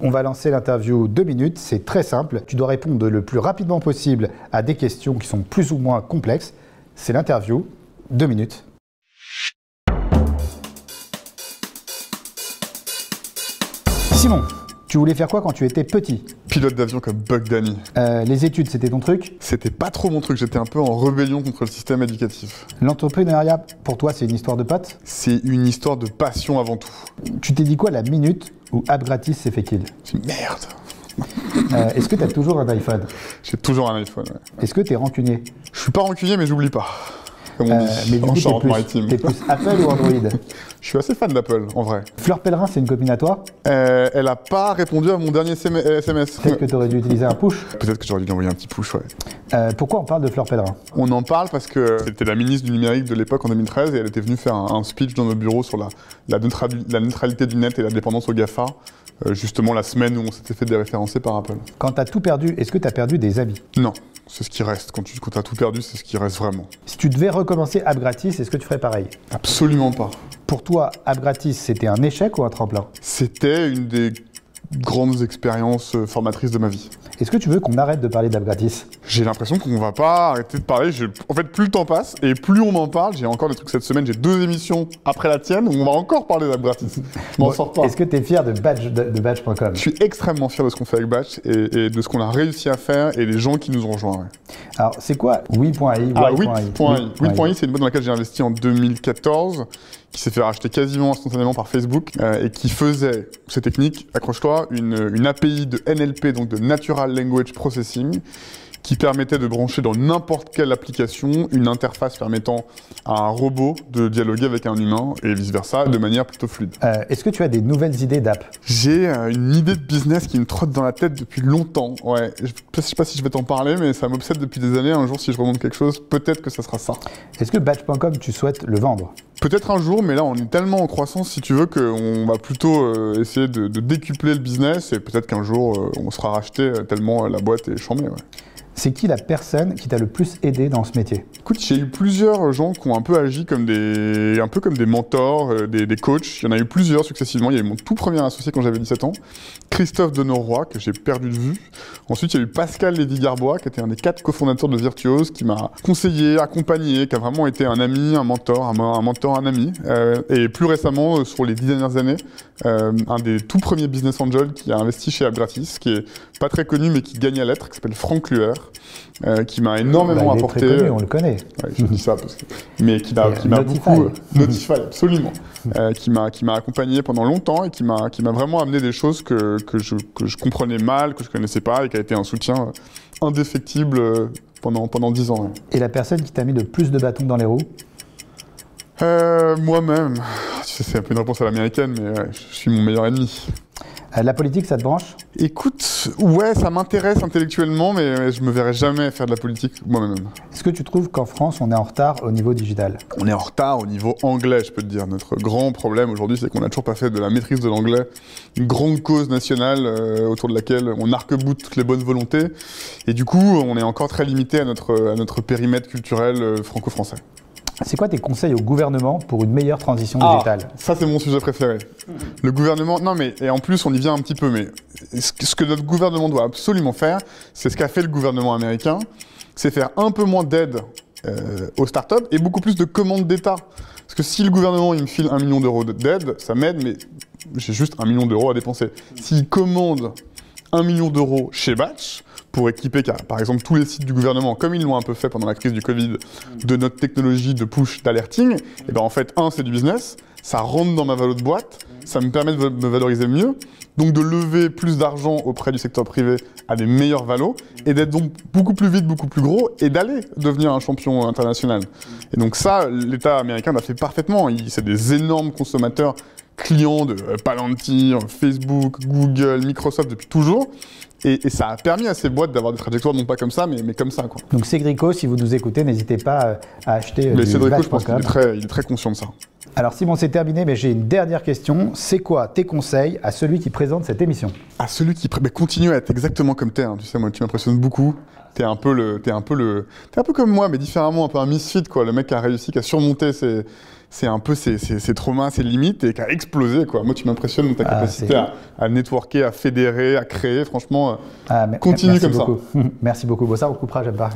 On va lancer l'interview 2 minutes, c'est très simple. Tu dois répondre le plus rapidement possible à des questions qui sont plus ou moins complexes. C'est l'interview 2 minutes. Simon, tu voulais faire quoi quand tu étais petit? Pilote d'avion comme Buck Danny. Les études, c'était ton truc? C'était pas trop mon truc, j'étais un peu en rébellion contre le système éducatif. L'entrepreneuriat, pour toi, c'est une histoire de potes? C'est une histoire de passion avant tout. Tu t'es dit quoi la minute où App Gratis s'est fait kill? C'est merde. Est-ce que tu as toujours un iPhone? J'ai toujours un iPhone, ouais. Est-ce que tu es rancunier? Je suis pas rancunier, mais j'oublie pas. Comme on dit, mais du en coup, Charente-Maritime. t'es plus Apple ou Android? Je suis assez fan d'Apple, en vrai. Fleur Pellerin, c'est une copine à toi? Elle a pas répondu à mon dernier SMS. Peut-être que tu aurais dû utiliser un push? Peut-être que j'aurais dû lui envoyer un petit push, ouais. Pourquoi on parle de Fleur Pellerin? On en parle parce que c'était la ministre du numérique de l'époque en 2013 et elle était venue faire un speech dans nos bureaux sur la neutralité du net et la dépendance aux GAFA, justement la semaine où on s'était fait déréférencer par Apple. Quand tu as tout perdu, est-ce que tu as perdu des amis? Non, c'est ce qui reste. Quand tu as tout perdu, c'est ce qui reste vraiment. Si tu devais recommencer App Gratis, est-ce que tu ferais pareil? Absolument pas. Pour toi, App Gratis, c'était un échec ou un tremplin? C'était une des grandes expériences formatrices de ma vie. Est-ce que tu veux qu'on arrête de parler d'App Gratis? J'ai l'impression qu'on va pas arrêter de parler. En fait, plus le temps passe et plus on m'en parle. J'ai encore des trucs cette semaine. J'ai 2 émissions après la tienne où on va encore parler d'App Gratis. Je m'en sors pas. Est-ce que tu es fier de Batch.com? Je suis extrêmement fier de ce qu'on fait avec Batch et de ce qu'on a réussi à faire et les gens qui nous ont rejoints. Ouais. Alors, c'est quoi Oui.ai? Oui.ai, c'est une boîte dans laquelle j'ai investi en 2014, qui s'est fait racheter quasiment instantanément par Facebook et qui faisait, ces techniques, accroche-toi, une API de NLP, donc de Natural Language Processing, qui permettait de brancher dans n'importe quelle application une interface permettant à un robot de dialoguer avec un humain et vice-versa de manière plutôt fluide. Est-ce que tu as des nouvelles idées d'app? J'ai une idée de business qui me trotte dans la tête depuis longtemps. Ouais, je sais pas si je vais t'en parler, mais ça m'obsède depuis des années. Un jour, si je remonte quelque chose, peut-être que ça sera ça. Est-ce que Batch.com, tu souhaites le vendre? Peut-être un jour, mais là, on est tellement en croissance, si tu veux, qu'on va plutôt essayer de décupler le business et peut-être qu'un jour, on sera racheté tellement la boîte est chambée. Ouais. C'est qui la personne qui t'a le plus aidé dans ce métier? Écoute, j'ai eu plusieurs gens qui ont un peu agi comme un peu comme des mentors, des coachs. Il y en a eu plusieurs successivement. Il y a eu mon tout premier associé quand j'avais 17 ans, Christophe Denoroy, que j'ai perdu de vue. Ensuite, il y a eu Pascal Lévy-Garbois, qui était un des 4 cofondateurs de Virtuose, qui m'a conseillé, accompagné, qui a vraiment été un ami, un mentor, un ami. Et plus récemment, sur les 10 dernières années, un des tout premiers business angels qui a investi chez App Gratis, qui est pas très connu, mais qui gagne à l'être, qui s'appelle Franck Luer. Qui m'a énormément apporté. Très connu, on le connaît. Ouais, je dis ça parce que... mais qui m'a beaucoup Notify, absolument. Qui m'a accompagné pendant longtemps et qui m'a vraiment amené des choses que je comprenais mal, que je connaissais pas et qui a été un soutien indéfectible pendant 10 ans. Ouais. Et la personne qui t'a mis le plus de bâtons dans les roues? Moi-même. C'est un peu une réponse à l'américaine, mais ouais, je suis mon meilleur ennemi. La politique, ça te branche? Écoute, ouais, ça m'intéresse intellectuellement, mais je me verrai jamais faire de la politique moi-même. Est-ce que tu trouves qu'en France, on est en retard au niveau digital? On est en retard au niveau anglais, je peux te dire. Notre grand problème aujourd'hui, c'est qu'on n'a toujours pas fait de la maîtrise de l'anglais une grande cause nationale autour de laquelle on arc-boute toutes les bonnes volontés. Et du coup, on est encore très limité à notre périmètre culturel franco-français. C'est quoi tes conseils au gouvernement pour une meilleure transition digitale? Ça, c'est mon sujet préféré. Le gouvernement, non mais, et en plus, on y vient un petit peu, mais ce que notre gouvernement doit absolument faire, c'est ce qu'a fait le gouvernement américain, c'est faire un peu moins d'aide aux startups et beaucoup plus de commandes d'État. Parce que si le gouvernement, il me file 1 million d'euros d'aide, ça m'aide, mais j'ai juste 1 million d'euros à dépenser. S'il commande 1 million d'euros chez Batch, pour équiper, par exemple, tous les sites du gouvernement, comme ils l'ont un peu fait pendant la crise du Covid, de notre technologie de push d'alerting, et ben en fait, c'est du business, ça rentre dans ma valeur de boîte, ça me permet de me valoriser mieux, donc de lever plus d'argent auprès du secteur privé à des meilleurs valos, et d'être donc beaucoup plus vite, beaucoup plus gros, et d'aller devenir un champion international. Et donc ça, l'État américain l'a fait parfaitement, c'est des énormes consommateurs clients de Palantir, Facebook, Google, Microsoft depuis toujours. Et ça a permis à ces boîtes d'avoir des trajectoires non pas comme ça, mais comme ça, quoi. Donc Cédrico, si vous nous écoutez, n'hésitez pas à acheter mais Cédrico, je pense qu'il est très conscient de ça. Alors Simon, c'est terminé, mais j'ai une dernière question. C'est quoi tes conseils à celui qui présente cette émission? À celui qui... continue à être exactement comme t'es, hein. Tu sais, moi, tu m'impressionnes beaucoup. T'es un peu comme moi, mais différemment, un peu un misfit, quoi. Le mec qui a réussi, qui a surmonté c'est un peu ses traumas, ses limites, et qui a explosé, quoi. Moi, tu m'impressionnes dans ta capacité à networker, à fédérer, à créer. Franchement, continue comme beaucoup. Ça. Merci beaucoup. Bon, ça, on coupera, j'aime pas.